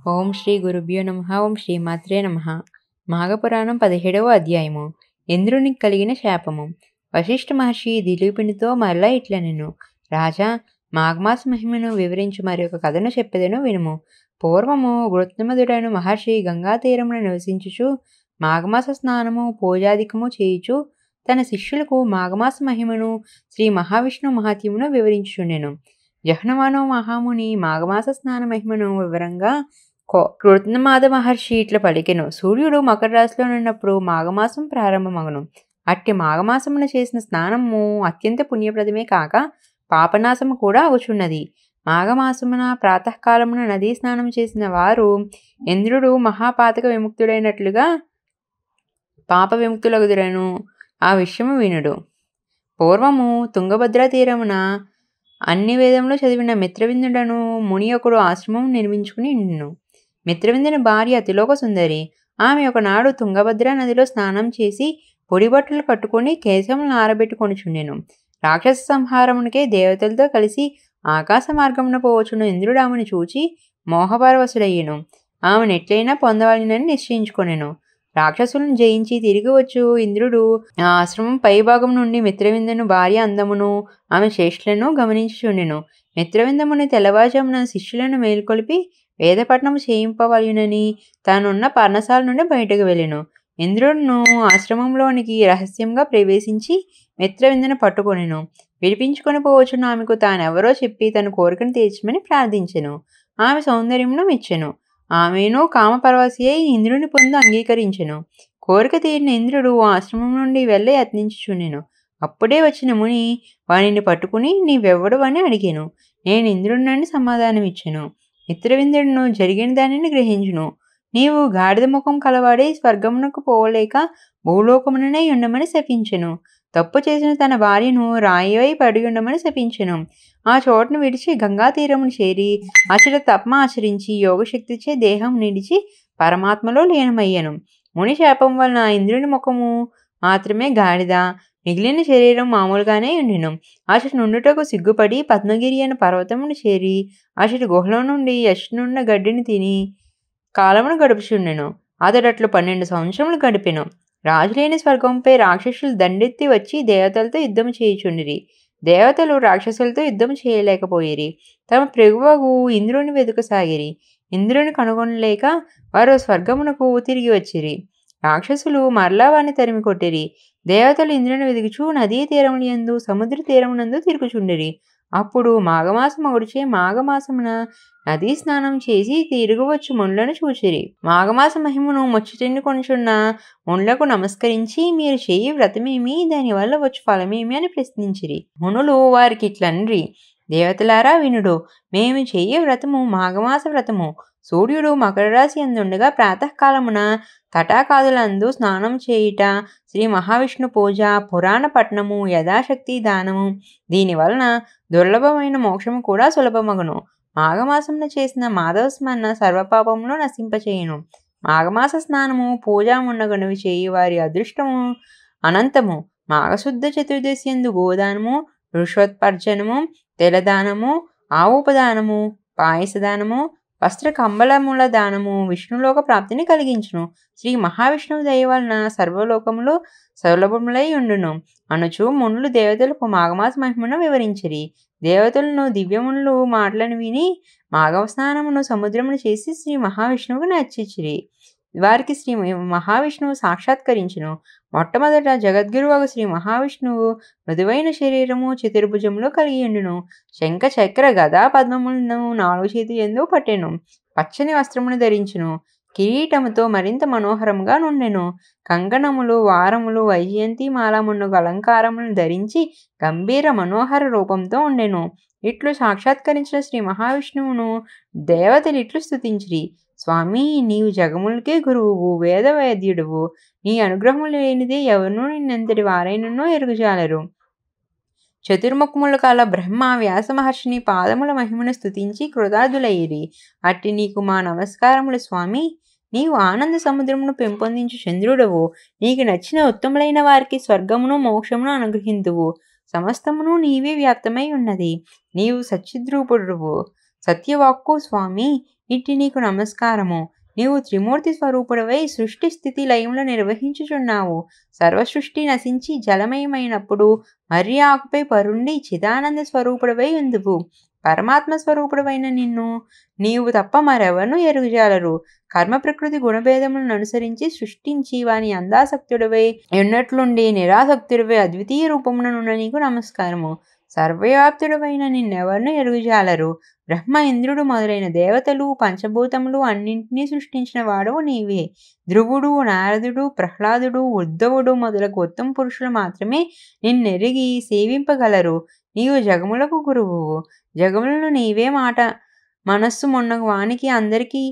ఓం శ్రీ గురుభ్యో నమః. ఓం శ్రీ మాత్రే నమః. మాఘపురాణం 17వ అధ్యాయము. ఇంద్రునికి కలిగిన శాపము. వశిష్ఠ మహర్షి దిలీపునితో మరలా ఇట్లనెను. రాజా, మాఘమాస మహిమను వివరించి మరి ఒక కథను చెప్పెదను వినుము. పూర్వము గృత్నమధుడను మహర్షి గంగా తీరమున నివసించుచు మాఘమాస స్నానము పూజాధికము చేయుచు తన శిష్యులకు మాఘమాస మహిమను శ్రీ మహావిష్ణు మహాత్యమును వివరించుచుండెను. జహ్నమానవ మహాముని మాఘమాస స్నాన మహిమను వివరంగా కృతమాద మహర్షి ఇట్ల పలికెను. సూర్యుడు మకర రాశిలో ఉన్నప్పుడు మాఘమాసం ప్రారంభమగును. అట్టి మాఘమాసమున చేసిన స్నానము అత్యంత పుణ్యప్రదమే కాక పాపనాశము కూడా అగుచున్నది. మాఘమాసమున ప్రాతకాలమున నదీ స్నానం చేసిన వారు ఇంద్రుడు మహాపాతక విముక్తుడైనట్లుగా పాప విముక్తులగుదురను. ఆ విషయము వినుడు. పూర్వము తుంగభద్ర తీరమున అన్ని వేదములు చదివిన మిత్రవిందుడను ముని ఒకడు ఆశ్రమం నిర్మించుకుని ఉండును. మిత్రవిందుని భార్య అతిలోక సుందరి. ఆమె ఒకనాడు తుంగభద్ర నదిలో స్నానం చేసి పొడి బట్టలు కట్టుకుని కేశములను ఆరబెట్టుకొనిచుండెను. రాక్షస సంహారమునికే దేవతలతో కలిసి ఆకాశ మార్గమున పోవచున్న ఇంద్రుడు ఆమెను చూచి మోహపరవశుడయ్యెను. ఆమెను ఎట్లయినా పొందవాలినని నిశ్చయించుకొనెను. రాక్షసులను జయించి తిరిగి వచ్చు ఇంద్రుడు ఆ ఆశ్రమం పైభాగం నుండి మిత్రవిందను భార్య అందమును ఆమె చేష్టలను గమనించుచుండెను. మిత్రవిందముని తెల్లవారుజామున శిష్యులను మేల్కొలిపి వేదపట్నము చేయింపవలెనని తానున్న పర్ణశాల నుండి బయటకు వెళ్ళెను. ఇంద్రుడును ఆశ్రమంలోనికి రహస్యంగా ప్రవేశించి మిత్రవిందను పట్టుకొనెను. విడిపించుకొని పోవచ్చున్న ఆమెకు తానెవరో చెప్పి తన కోరికను తీర్చమని ప్రార్థించెను. ఆమె సౌందర్యమును మెచ్చెను. ఆమెను కామపరవశి అయి ఇంద్రుని పొందు అంగీకరించెను. కోరిక తీరిన ఇంద్రుడు ఆశ్రమం నుండి వెళ్ళ యత్నించుచుండెను. అప్పుడే వచ్చిన ముని వానిని పట్టుకుని నీవెవ్వడు అని అడిగాను. నేను ఇంద్రుడినని సమాధానమిచ్చెను. మిత్రవిందుడును జరిగిన దానిని గ్రహించును. నీవు గాడిద ముఖం కలవాడై స్వర్గమునకు పోలేక భూలోకముననే ఉండమని శపించెను. తప్పు చేసిన తన భార్యను రాయివై పడి ఉండమని శపించెను. ఆ చోటును విడిచి గంగా తీరమును చేరి అచట తపమ ఆచరించి యోగశక్తిచే దేహం నిడిచి పరమాత్మలో లీనమయ్యను. ముని శాపం వలన ఇంద్రుని ముఖము మాత్రమే గాడిద, మిగిలిన శరీరం మామూలుగానే ఉండెను. అచట నుండుటకు సిగ్గుపడి పద్మగిరి అనే పర్వతమును చేరి అచటి గుహలో నుండి యష్నున్న గడ్డిని తిని కాలమును గడుపుచుండెను. అతడట్లు 12 సంవత్సరములు గడిపెను. రాజులేని స్వర్గంపై రాక్షసులు దండెత్తి వచ్చి దేవతలతో యుద్ధము చేయుచుండిరి. దేవతలు రాక్షసులతో యుద్ధం చేయలేకపోయిరి. తమ ప్రభువగు ఇంద్రుని వెతుకసాగిరి. ఇంద్రుని కనుగొనలేక వారు స్వర్గమునకు తిరిగి వచ్చిరి. రాక్షసులు మరలా వారిని తరిమి కొట్టిరి. దేవతలు ఇంద్రుని వెతుకుచూ నదీ తీరములందు సముద్ర తీరమునందు తిరుగుచుండిరి. అప్పుడు మాఘమాసమగుడిచే మాఘమాసమున నదీ స్నానం చేసి తిరుగువచ్చు మునులను చూచిరి. మాఘమాస మహిమను ముచ్చటిని కొనుచున్న మునులకు నమస్కరించి మీరు చేయి వ్రతమేమి, దానివల్ల వచ్చు ఫలమేమి అని ప్రశ్నించిరి. మునులు వారికి ఇట్లన్రి. దేవతలారా వినుడు. మేము చెయ్యి వ్రతము మాఘమాస వ్రతము. సూర్యుడు మకర రాశి అందుండగా ప్రాతకాలమున తటాకాదులందు స్నానం చేయుట, శ్రీ మహావిష్ణు పూజ, పురాణ పఠనము, యథాశక్తి దానము. దీనివలన దుర్లభమైన మోక్షము కూడా సులభమగును. మాఘమాసమున చేసిన మాధవస్మరణ సర్వపాపమును నశింపచేయును. మాఘమాస స్నానము పూజ మున్నగునవి చేయి వారి అదృష్టము అనంతము. మాఘశుద్ధ చతుర్దశి యందు గోదానము, వృషోత్పర్జనము, తెలదానము, ఆవుపదానము, పాయసదానము, వస్త్ర కంబళముల దానము విష్ణులోక ప్రాప్తిని కలిగించును. శ్రీ మహావిష్ణువు దయ వలన సర్వలోకములు సులభములై ఉండును అనుచు మునులు దేవతలకు మాఘమాస మహిమను వివరించిరి. దేవతలను దివ్యమునులు మాటలను విని మాఘస్నానమును సముద్రమును చేసి శ్రీ మహావిష్ణువుకు నర్చించిరి. వారికి శ్రీ మహావిష్ణువు సాక్షాత్కరించును. మొట్టమొదట జగద్గురువగు శ్రీ మహావిష్ణువు మృదువైన శరీరము చతుర్భుజములు కలిగి ఉండును. శంఖ చక్ర గదా పద్మములను 4 చేతులందు పట్టెను. పచ్చని వస్త్రమును ధరించును. కిరీటముతో మరింత మనోహరముగా నుండెను. కంకణములు, వారములు, వైజయంతి మాల మున్నగు అలంకారములను ధరించి గంభీర మనోహర రూపంతో ఉండెను. ఇట్లు సాక్షాత్కరించిన శ్రీ మహావిష్ణువును దేవతలు ఇట్లు స్తుతించిరి. స్వామి, నీవు జగములకే గురువువు, వేద వేద్యుడువు. నీ అనుగ్రహము లేనిదే ఎవరునూ నిన్నెంతటి వారైనను ఎరుగుజాలరు. చతుర్ముఖములు కల బ్రహ్మ వ్యాస మహర్షిని పాదముల మహిమను స్తుతించి కృతార్థులైరి. అట్టి నీకు మా నమస్కారములు స్వామి. నీవు ఆనంద సముద్రమును పెంపొందించు చంద్రుడవు. నీకు నచ్చిన ఉత్తములైన వారికి స్వర్గమును మోక్షమును అనుగ్రహింతువు. సమస్తమును నీవే వ్యాప్తమై ఉన్నది. నీవు సచ్చిద్రూపుడువు. సత్యవాక్కు స్వామి. ఇట్టి నీకు నమస్కారము. నీవు త్రిమూర్తి స్వరూపుడవై సృష్టి స్థితి లయములు నిర్వహించుచున్నావు. సర్వసృష్టి నశించి జలమయమైనప్పుడు మర్రి ఆకుపై పరుండి చిదానంద స్వరూపుడవై ఉందువు. పరమాత్మ స్వరూపుడవైన నిన్ను నీవు తప్ప మరెవరూ ఎరుగజాలరు. కర్మ ప్రకృతి గుణభేదములను అనుసరించి సృష్టించి వాని అందాసక్తుడవై ఉన్నట్లుండి నిరాసక్తుడవై అద్వితీయ రూపముననున్న నీకు నమస్కారము. సర్వవ్యాప్తుడవైన నిన్నెవరినూ ఎరుగజాలరు. బ్రహ్మ, ఇంద్రుడు మొదలైన దేవతలు, పంచభూతములు అన్నింటినీ సృష్టించిన వాడవు నీవే. ధ్రువుడు, నారదుడు, ప్రహ్లాదుడు, ఉద్ధవుడు మొదలగు ఉత్తమ పురుషులు మాత్రమే నిన్నెరిగి సేవింపగలరు. నీవు జగములకు గురువువు. జగములను నీవే మాట మనస్సు మొన్న వానికి అందరికీ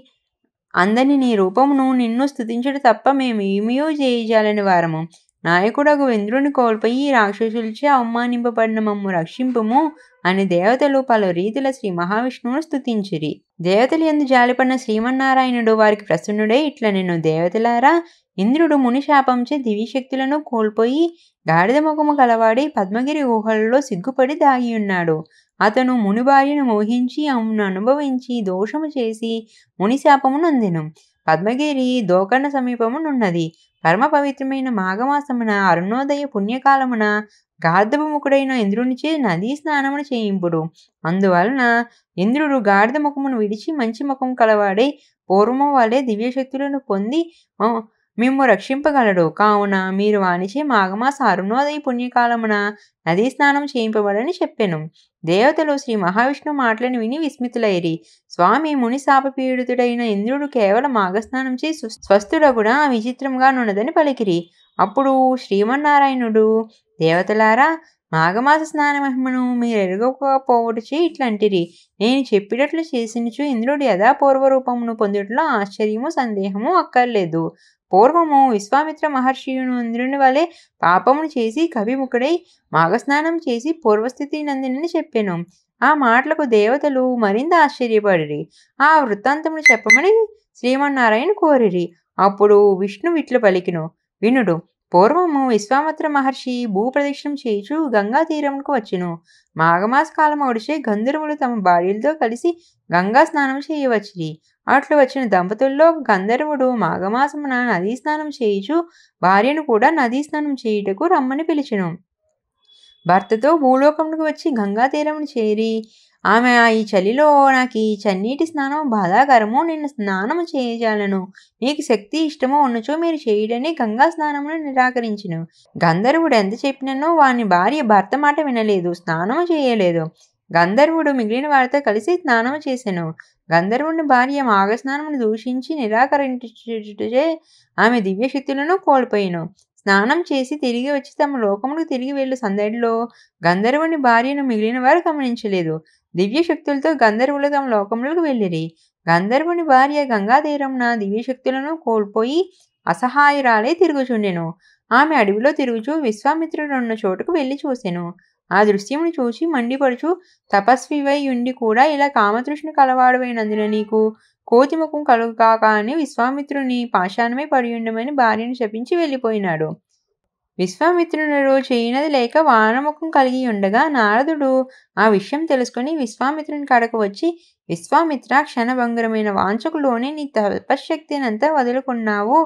అందని నీ రూపమును నిన్ను స్తుతించుట తప్ప మేమేమియూ చేయజాలని వారము. నాయకుడగు ఇంద్రుని కోల్పోయి రాక్షసులచే అవమానింపబడిన మమ్ము రక్షింపుము అని దేవతలు పలు రీతిల శ్రీ మహావిష్ణువును స్తుతించిరి. దేవతలు యందు జాలిపడిన శ్రీమన్నారాయణుడు వారికి ప్రసన్నుడై ఇట్ల నేను దేవతలారా, ఇంద్రుడు ముని శాపంచే దివ్యశక్తులను కోల్పోయి గాడిద ముఖము కలవాడి పద్మగిరి గుహలలో సిగ్గుపడి దాగియున్నాడు. అతను ముని భార్యను మోహించి ఆమెను అనుభవించి దోషము చేసి ముని శాపము నొందెను. పద్మగిరి దోకర్ణ సమీపమునున్నది. పరమ పవిత్రమైన మాఘమాసమున అరుణోదయ పుణ్యకాలమున గార్ధముఖుడైన ఇంద్రునిచే నదీ స్నానమును చేయింపుడు. అందువలన ఇంద్రుడు గాడిద ముఖమును విడిచి మంచి ముఖం కలవాడై పూర్వము వలె దివ్యశక్తులను పొంది మిమ్ము రక్షింపగలడు. కావున మీరు వానిచే మాఘమాస అరుణోదయ పుణ్యకాలమున నదీ స్నానం చేయింపబడని చెప్పెను. దేవతలు శ్రీ మహావిష్ణువు మాటలను విని విస్మితులైరి. స్వామి, ముని శాపపీడితుడైన ఇంద్రుడు కేవలం మాఘస్నానం చే స్వస్థుడగుడా విచిత్రంగా నున్నదని పలికిరి. అప్పుడు శ్రీమన్నారాయణుడు, దేవతలారా, మాఘమాస స్నాన మహిమను మీరెరుగకపోవటచే ఇట్లంటిరి. నేను చెప్పినట్లు చేసినచు ఇంద్రుడు యథాపూర్వరూపమును పొందుటలో ఆశ్చర్యము సందేహము అక్కర్లేదు. పూర్వము విశ్వామిత్ర మహర్షియును ఇంద్రుని వలె పాపమును చేసి కవిముఖుడై మాఘస్నానం చేసి పూర్వస్థితి నందినని చెప్పెను. ఆ మాటలకు దేవతలు మరింత ఆశ్చర్యపడిరి. ఆ వృత్తాంతమును చెప్పమని శ్రీమన్నారాయణ కోరిరి. అప్పుడు విష్ణు ఇట్లు పలికిను, వినుడు. పూర్వము విశ్వామిత్ర మహర్షి భూప్రదక్షిణం చేయుచు గంగా తీరమునకు వచ్చును. మాఘమాస కాలం ఒడిచే గంధర్వులు తమ భార్యలతో కలిసి గంగా స్నానం చేయవచ్చిరి. అట్లు వచ్చిన దంపతుల్లో గంధర్వుడు మాఘమాసమున నదీ స్నానం చేయుచు భార్యను కూడా నదీ స్నానం చేయుటకు రమ్మని పిలిచెను. భర్తతో భూలోకమునకు వచ్చి గంగా తీరమును చేరి ఆమె, ఈ చలిలో నాకు ఈ చన్నీటి స్నానం బాధాకరము, నిన్ను స్నానము చేయజాలను. మీకు శక్తి ఇష్టమో ఉన్నచో మీరు చేయుడని గంగా స్నానమును నిరాకరించెను. గంధర్వుడు ఎంత చెప్పిననో వాని భార్య భర్త మాట వినలేదు, స్నానము చేయలేదు. గంధర్వుడు మిగిలిన వారితో కలిసి స్నానము చేసెను. గంధర్వుని భార్య మాఘస్నానమును దూషించి నిరాకరించుటచే ఆమె దివ్యశక్తులను కోల్పోయిను. స్నానం చేసి తిరిగి వచ్చి తమ లోకములకు తిరిగి వెళ్ళు సందడిలో గంధర్వుని భార్యను మిగిలిన వారు గమనించలేదు. దివ్యశక్తులతో గంధర్వులు తమ లోకములకు వెళ్ళిరి. గంధర్వుని భార్య గంగా తీరమున దివ్యశక్తులను కోల్పోయి అసహాయురాలై తిరుగుచుండెను. ఆమె అడవిలో తిరుగుచూ విశ్వామిత్రుడు ఉన్న చోటుకు వెళ్ళి చూసెను. ఆ దృశ్యమును చూసి మండిపడుచు, తపస్వివై ఉండి కూడా ఇలా కామతృష్ణ కలవాడవైనందున నీకు కోతిముఖం కలుగుకాక అని విశ్వామిత్రుని పాషాణమే పడియుండమని భార్యను శపించి వెళ్ళిపోయినాడు. విశ్వామిత్రుడు చేయనది లేక వానముఖం కలిగి ఉండగా నారదుడు ఆ విషయం తెలుసుకుని విశ్వామిత్రుని కాడకు వచ్చి, విశ్వామిత్ర, క్షణభంగురమైన వాంఛకులోనే నీ తపశ్శక్తినంతా వదులుకున్నావు.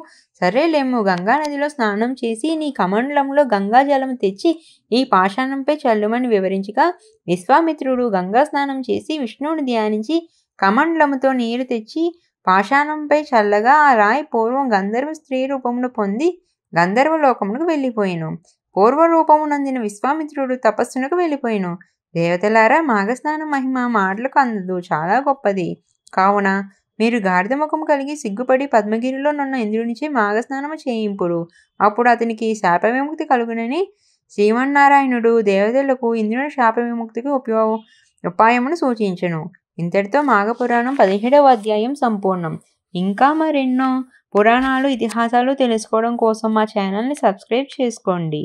సరేలేము, గంగా నదిలో స్నానం చేసి నీ కమండలంలో గంగా జలము తెచ్చి ఈ పాషాణంపై చల్లుమని వివరించగా విశ్వామిత్రుడు గంగా స్నానం చేసి విష్ణువుని ధ్యానించి కమండలముతో నీరు తెచ్చి పాషాణంపై చల్లగా ఆ రాయి పూర్వం గంధర్వ స్త్రీ రూపమును పొంది గంధర్వ లోకమునకు వెళ్ళిపోయిను. పూర్వరూపమునందిన విశ్వామిత్రుడు తపస్సునకు వెళ్ళిపోయిను. దేవతలారా, మాఘస్నాన మహిమ మాటలకు అందదు, చాలా గొప్పది. కావున మీరు గాడిద ముఖం కలిగి సిగ్గుపడి పద్మగిరిలో నున్న ఇంద్రునిచే మాఘస్నానము చేయింపుడు. అప్పుడు అతనికి శాప విముక్తి కలుగునని శ్రీమన్నారాయణుడు దేవతలకు ఇంద్రుని శాప విముక్తికి ఉపాయమును సూచించెను. ఇంతటితో మాఘపురాణం 17వ అధ్యాయం సంపూర్ణం. ఇంకా మరెన్నో పురాణాలు, ఇతిహాసాలు తెలుసుకోవడం కోసం మా ఛానల్ని సబ్స్క్రైబ్ చేసుకోండి.